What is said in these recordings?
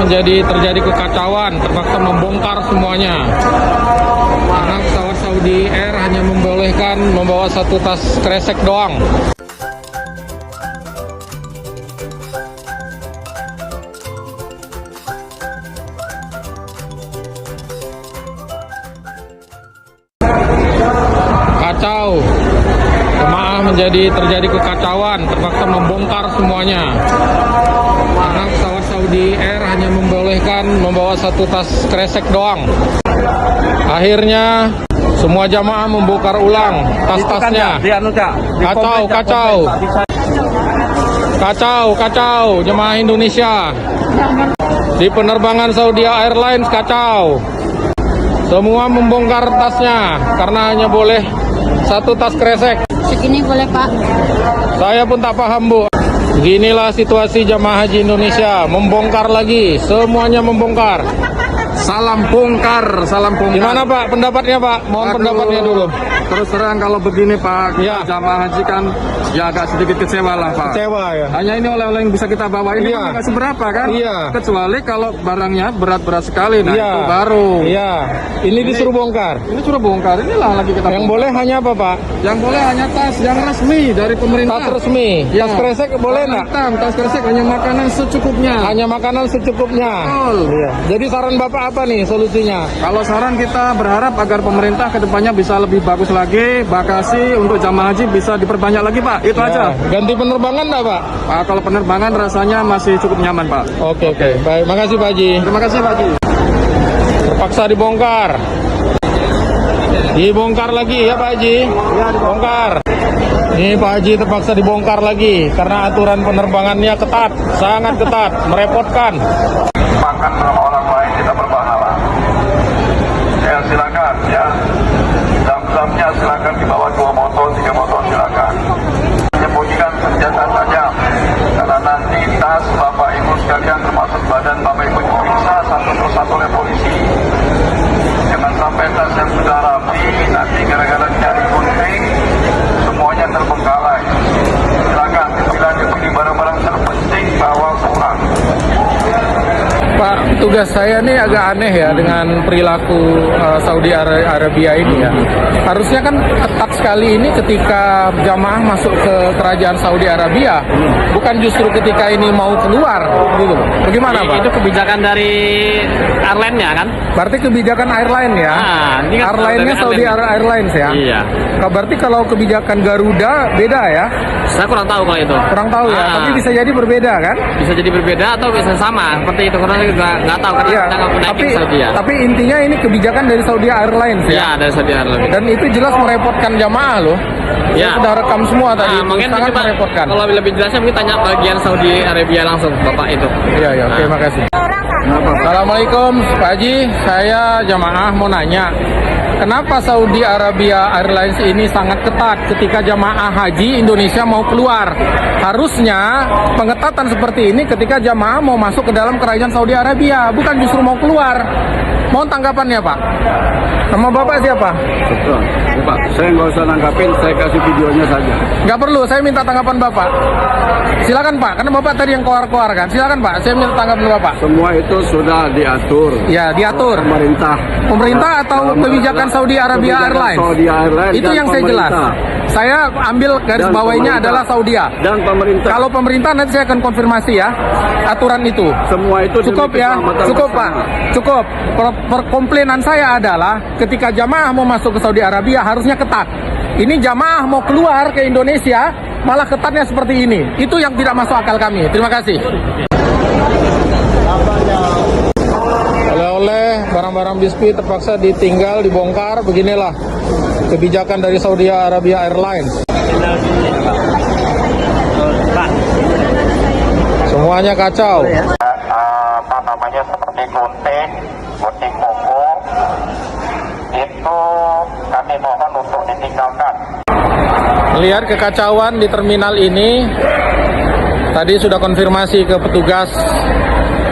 terjadi kekacauan, terpaksa membongkar semuanya. Karena pesawat Saudi Air hanya membolehkan membawa satu tas kresek doang. Kacau, jemaah terjadi kekacauan, terpaksa membongkar semuanya. Karena pesawat Saudi Air hanya membolehkan membawa satu tas kresek doang. Akhirnya semua jamaah membongkar ulang tas-tasnya. Kacau, jemaah Indonesia di penerbangan Saudi Airlines kacau. Semua membongkar tasnya karena hanya boleh satu tas kresek. Segini boleh Pak? Saya pun tak paham Bu. Beginilah situasi jamaah haji Indonesia, membongkar lagi, semuanya membongkar. Salam bongkar. Gimana Pak pendapatnya Pak? Mohon pendapatnya dulu. Terus terang kalau begini Pak, Ya. jamaah haji kan ya agak sedikit kecewa lah Pak. Kecewa ya. Hanya ini oleh-oleh yang bisa kita bawa ini Iya. kan nggak seberapa kan? Iya. Kecuali kalau barangnya berat-berat sekali, nah Iya. itu baru. Iya. Ini disuruh bongkar. Ini suruh bongkar, inilah lagi kita Yang bongkar. boleh hanya apa Pak? Yang boleh hanya tas yang resmi dari pemerintah. Tas resmi. Ya. Tas kresek boleh nggak? Tas kresek hanya makanan secukupnya. Hanya makanan secukupnya. Betul. Iya. Jadi saran Bapak apa nih solusinya? Kalau saran kita berharap agar pemerintah kedepannya bisa lebih bagus lagi, bagasi untuk jamaah haji bisa diperbanyak lagi Pak, itu aja. Ganti penerbangan nggak Pak? Pak, kalau penerbangan rasanya masih cukup nyaman Pak. Oke. Baik, makasih Pak Haji. Terima kasih Pak Haji. Terpaksa dibongkar. Dibongkar lagi ya Pak Haji. Iya, Bongkar. Ini Pak Haji terpaksa dibongkar lagi karena aturan penerbangannya ketat, sangat ketat, merepotkan. Makan bersama orang lain tidak berpahala. Ya silakan ya. Jam-jamnya silakan dibawa 2 botol, 3 botol silakan. Menyembunyikan senjata tajam. Karena nanti tas Bapak Ibu sekalian termasuk badan Bapak Ibu diperiksa satu persatu oleh polisi. Jangan sampai tas yang sudah rapi nanti gara-gara cari gunting semuanya terbengkalai. Silakan bila dibeli barang-barang terpenting bawa pulang. Pak, tugas saya nih agak aneh ya dengan perilaku Saudi Arabia ini ya. Harusnya kan ketat sekali ini ketika jamaah masuk ke kerajaan Saudi Arabia, bukan justru ketika ini mau keluar, gitu. Bagaimana Pak? Itu kebijakan dari airline-nya kan? Berarti kebijakan airline ya? Ini kan Airline-nya Saudi Airlines ya? Iya. Berarti kalau kebijakan Garuda beda ya? Saya kurang tahu kalau itu. Kurang tahu ya, tapi bisa jadi berbeda kan? Bisa jadi berbeda atau bisa sama seperti itu karena kita nggak tahu karena Iya, kita nggak pernah ke Saudi ya. tapi intinya ini kebijakan dari Saudi Airlines ya? Iya, dari Saudi Arabia. Dan itu jelas merepotkan jamaah loh. Ya. Saya sudah rekam semua tadi, Nah, mungkin sangat coba merepotkan. kalau lebih jelasnya mungkin tanya bagian Saudi Arabia langsung Bapak itu. Iya, terima kasih. Assalamualaikum Pak Haji, saya jamaah mau nanya, kenapa Saudi Arabia Airlines ini sangat ketat ketika jamaah haji Indonesia mau keluar? Harusnya pengetatan seperti ini ketika jamaah mau masuk ke dalam kerajaan Saudi Arabia, bukan justru mau keluar. Mohon tanggapannya Pak. Nama Bapak siapa? Betul. Pak, saya nggak usah nangkapin, saya kasih videonya saja. Nggak perlu, saya minta tanggapan Bapak. Silakan Pak, karena Bapak tadi yang keluar-keluar kan. Silakan Pak, saya minta tanggapan Bapak. Semua itu sudah diatur. Ya, diatur. Pemerintah atau kebijakan Saudi Arabia Airlines? Saudi Airlines Itu dan yang saya jelas. pemerintah. Saya ambil garis Dan bawahnya pemerintah. adalah Saudi. Dan pemerintah. Kalau pemerintah nanti saya akan konfirmasi ya aturan itu. Semua itu Cukup demi ya, keselamatan cukup bersama. Pak, cukup. Perkomplainan saya adalah ketika jamaah mau masuk ke Saudi Arabia harusnya ketat. Ini jamaah mau keluar ke Indonesia malah ketatnya seperti ini. Itu yang tidak masuk akal kami. Terima kasih. Oleh-oleh barang-barang biskuit terpaksa ditinggal, dibongkar. Beginilah kebijakan dari Saudi Arabia Airlines. Semuanya kacau. Apa namanya seperti gunting koko itu kami mohon untuk ditinggalkan. Melihat kekacauan di terminal ini, tadi sudah konfirmasi ke petugas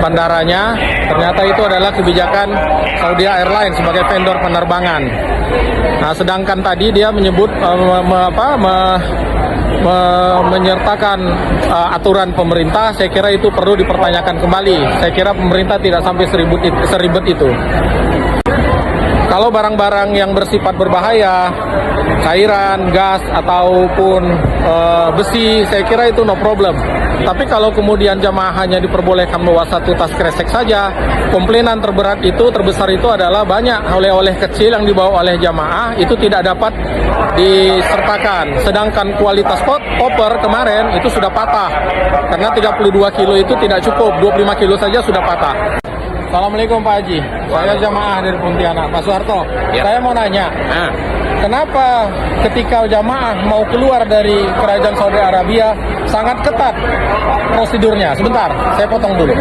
bandaranya, ternyata itu adalah kebijakan Saudi Airlines sebagai vendor penerbangan. Nah, sedangkan tadi dia menyebut menyertakan aturan pemerintah, saya kira itu perlu dipertanyakan kembali. Saya kira pemerintah tidak sampai seribet itu. Kalau barang-barang yang bersifat berbahaya, cairan, gas, ataupun besi, saya kira itu no problem. Tapi kalau kemudian jamaah hanya diperbolehkan bawa satu tas kresek saja, komplainan terbesar itu adalah banyak oleh-oleh kecil yang dibawa oleh jamaah itu tidak dapat disertakan. Sedangkan kualitas koper kemarin itu sudah patah. Karena 32 kilo itu tidak cukup, 25 kilo saja sudah patah. Assalamualaikum Pak Haji, saya jamaah dari Pontianak. Pak Soeharto, saya mau nanya, kenapa ketika jamaah mau keluar dari kerajaan Saudi Arabia sangat ketat prosedurnya? Sebentar, saya potong dulu.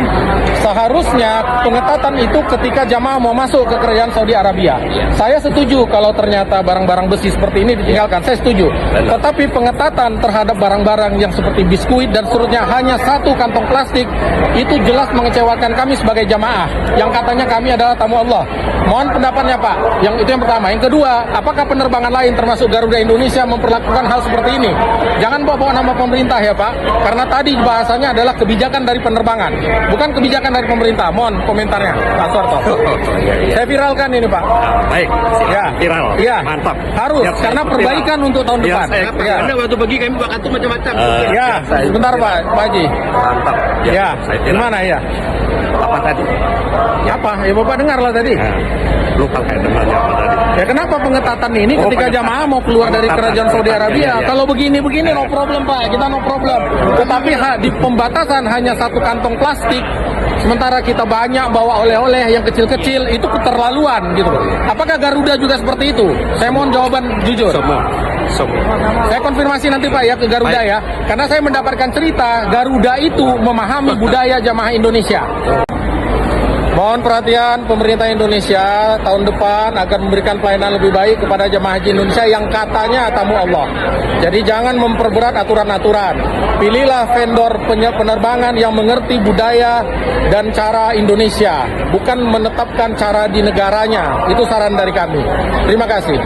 Seharusnya pengetatan itu ketika jamaah mau masuk ke kerajaan Saudi Arabia. Saya setuju kalau ternyata barang-barang besi seperti ini ditinggalkan, saya setuju. Tetapi pengetatan terhadap barang-barang yang seperti biskuit dan seterusnya hanya satu kantong plastik, itu jelas mengecewakan kami sebagai jamaah yang katanya kami adalah tamu Allah. Mohon pendapatnya Pak. Yang itu yang pertama. Yang kedua, apakah penerbangan lain termasuk Garuda Indonesia memperlakukan hal seperti ini? Jangan bawa nama pemerintah ya Pak, karena tadi bahasanya adalah kebijakan dari penerbangan, bukan kebijakan dari pemerintah. Mohon komentarnya Pak Soeharto. Saya viralkan ini Pak. Baik, Ya, viral. ya, Mantap. harus Ya, karena saya perbaikan untuk tahun depan. Ya. Anda waktu pergi kami bawa kantung macam-macam. Ya, sebentar Pak Haji. Mantap. Ya, saya viral. gimana ya? Apa tadi? Apa? Ya Bapak dengar lah tadi. Lupa kayak dengarnya apa tadi. Ya kenapa pengetatan ini ketika jamaah mau keluar dari kerajaan Saudi Arabia? Iya. Kalau begini-begini no problem Pak, kita no problem. Tetapi di pembatasan hanya satu kantong plastik, sementara kita banyak bawa oleh-oleh yang kecil-kecil, itu keterlaluan gitu. Apakah Garuda juga seperti itu? Saya mohon jawaban jujur. Semua. Saya konfirmasi nanti Pak ya ke Garuda ya, karena saya mendapatkan cerita Garuda itu memahami budaya jamaah Indonesia. Mohon perhatian pemerintah Indonesia tahun depan agar memberikan pelayanan lebih baik kepada jamaah haji Indonesia yang katanya tamu Allah. Jadi jangan memperberat aturan-aturan. Pilihlah vendor penerbangan yang mengerti budaya dan cara Indonesia, bukan menetapkan cara di negaranya. Itu saran dari kami. Terima kasih.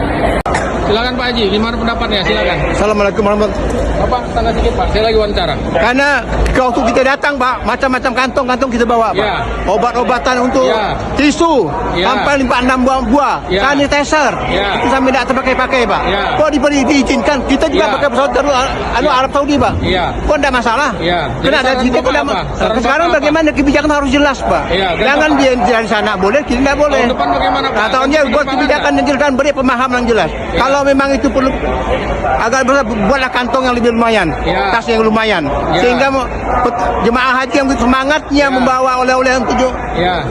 Silakan Pak Haji, gimana pendapatnya? Silakan. Assalamualaikum warahmatullahi wabarakatuh. Bapak tanya sedikit Pak, saya lagi wawancara. Karena waktu kita datang Pak, macam-macam kantong-kantong kita bawa Pak. Ya. Obat-obatan untuk Ya. tisu, Ya. sampai 5-6 buah, Ya. sanitizer, Ya. itu sampai tidak terpakai-pakai Pak. Ya. Kok diizinkan? Kita juga Ya. pakai pesawat dari Arab Saudi Pak. Iya. Kok tidak masalah? Ya. Jadi Karena ada saran kita Bapak apa? Saran sekarang Bapak apa? bagaimana kebijakan harus jelas Pak. Iya, dan Jangan Bapak- dia dari sana boleh, kita tidak boleh. Tahun depan bagaimana, Pak? Nah, tahunnya Ganti buat penerbangan kebijakan yang jelas dan beri pemahaman yang jelas. Ya. Kalau memang itu perlu agar buatlah kantong yang lebih lumayan, Ya. tas yang lumayan, Ya. sehingga jemaah haji yang semangatnya membawa oleh-oleh Ya.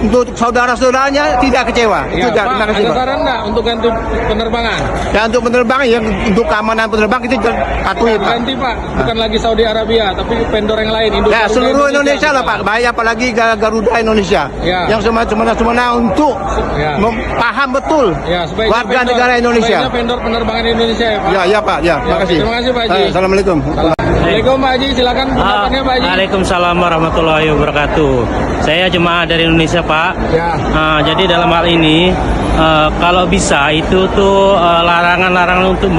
untuk saudara-saudaranya tidak kecewa. Itu Ya, dah. Pak, Terima kasih ada Pak. saran nggak untuk ganti penerbangan? Dan untuk penerbangan yang untuk keamanan penerbang kita patuhi Pak. Ganti Pak, bukan lagi Saudi Arabia, tapi vendor yang lain. Indo- Ya, Garuda seluruh Indonesia lah Pak, bahaya apalagi Garuda Indonesia Ya. yang semena-mena untuk Ya. paham betul Ya, sebaiknya warga vendor- negara Indonesia. sebaiknya vendor penerbangan Indonesia ya Pak. Ya Pak, ya, terima kasih. terima kasih, Pak Haji. Assalamualaikum. Assalamualaikum Pak Haji, silakan pendapatnya Pak Haji. Waalaikumsalam warahmatullahi wabarakatuh. Saya jemaah dari Indonesia Pak. Ya. Jadi dalam hal ini kalau bisa itu tuh larangan-larangan untuk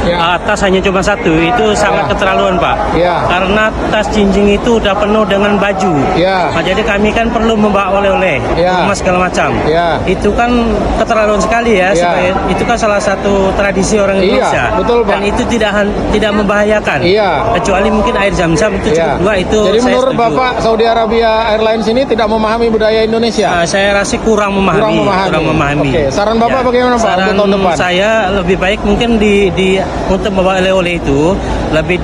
Ya. tas hanya cuma satu itu sangat Ya. keterlaluan Pak. Ya. Karena tas jinjing itu udah penuh dengan baju. Ya. Jadi kami kan perlu membawa oleh-oleh, Ya. emas segala macam. Ya. Itu kan keterlaluan sekali ya. Ya. Itu kan salah satu tradisi orang Iya, Indonesia. betul, Pak. Dan itu tidak membahayakan. Iya. Kecuali mungkin air zam-zam itu Ya. cukup dua itu. Jadi saya menurut setuju. Bapak Saudi Arabia Airlines ini tidak memahami budaya Indonesia? Saya rasa kurang memahami. Oke, saran Bapak bagaimana Pak Saran untuk tahun depan? saya lebih baik mungkin untuk membawa oleh-oleh itu lebih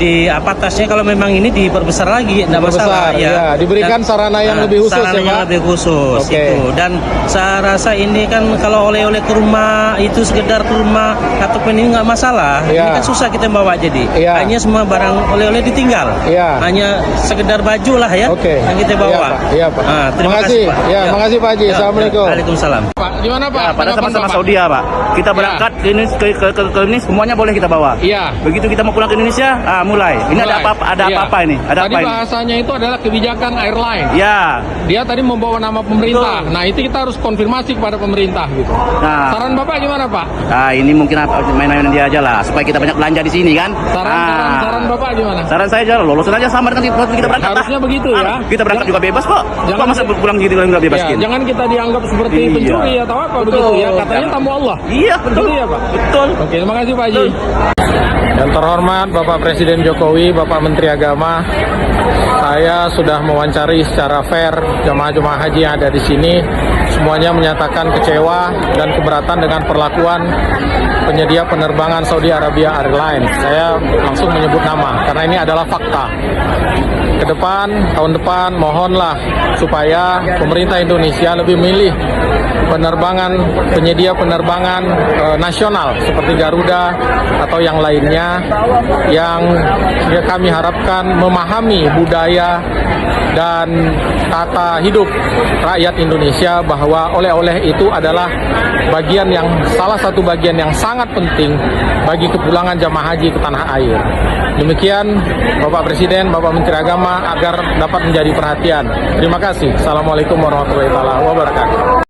tasnya kalau memang ini diperbesar lagi, tidak masalah. Diperbesar, ya. Diberikan sarana yang lebih khusus sarana ya, yang Pak? lebih khusus Oke. itu. Dan saya rasa ini kan kalau oleh-oleh ke rumah itu sekedar ke rumah ataupun ini nggak masalah. Ya. Ini kan susah kita bawa jadi. Ya. Hanya semua barang oleh-oleh ditinggal. Ya. Hanya sekedar baju lah ya Oke. yang kita Iya, bawa. Pak. Iya, Pak. Terima Makasih. kasih Pak. Ya, Terima kasih Pak Haji. Assalamualaikum. Waalaikumsalam. Pak, gimana Pak? Ya, pada Tanggapan sama-sama Bapak? Saudi ya Pak. Kita berangkat ke ini semuanya boleh kita bawa. Iya. Begitu kita mau pulang ke Indonesia, mulai. Ini ada Mulai. apa? Ada Iya. apa ini? Ada Tadi apa ini? bahasanya itu adalah kebijakan airline. Ya. Dia tadi membawa nama pemerintah. Betul. Nah, itu kita harus konfirmasi kepada pemerintah gitu. Nah. Saran Bapak gimana Pak? Nah, ini mungkin main-mainan dia aja lah supaya kita banyak belanja di sini kan. Saran Bapak gimana? Saran saya aja lolosin aja sama dengan kita berangkat. Harusnya begitu ya. Kita berangkat juga bebas kok. Jangan- Jangan masa pulang gitu kalau nggak bebas Ya, gitu. jangan kita dianggap seperti Iya. pencuri atau apa Betul. begitu ya. Katanya tamu Allah. Iya, betul. Begitu ya Pak? Betul. Oke, terima kasih Pak Haji. Yang terhormat Bapak Presiden Jokowi, Bapak Menteri Agama, saya sudah mewawancari secara fair jemaah-jemaah haji yang ada di sini. Semuanya menyatakan kecewa dan keberatan dengan perlakuan penyedia penerbangan Saudi Arabia Airlines. Saya langsung menyebut nama karena ini adalah fakta. Ke depan, tahun depan, mohonlah supaya pemerintah Indonesia lebih milih penyedia penerbangan nasional seperti Garuda atau yang lainnya yang kami harapkan memahami budaya dan tata hidup rakyat Indonesia, bahwa oleh-oleh itu adalah salah satu bagian yang sangat penting bagi kepulangan jamaah haji ke tanah air. Demikian Bapak Presiden, Bapak Menteri Agama, agar dapat menjadi perhatian. Terima kasih. Assalamualaikum warahmatullahi wabarakatuh.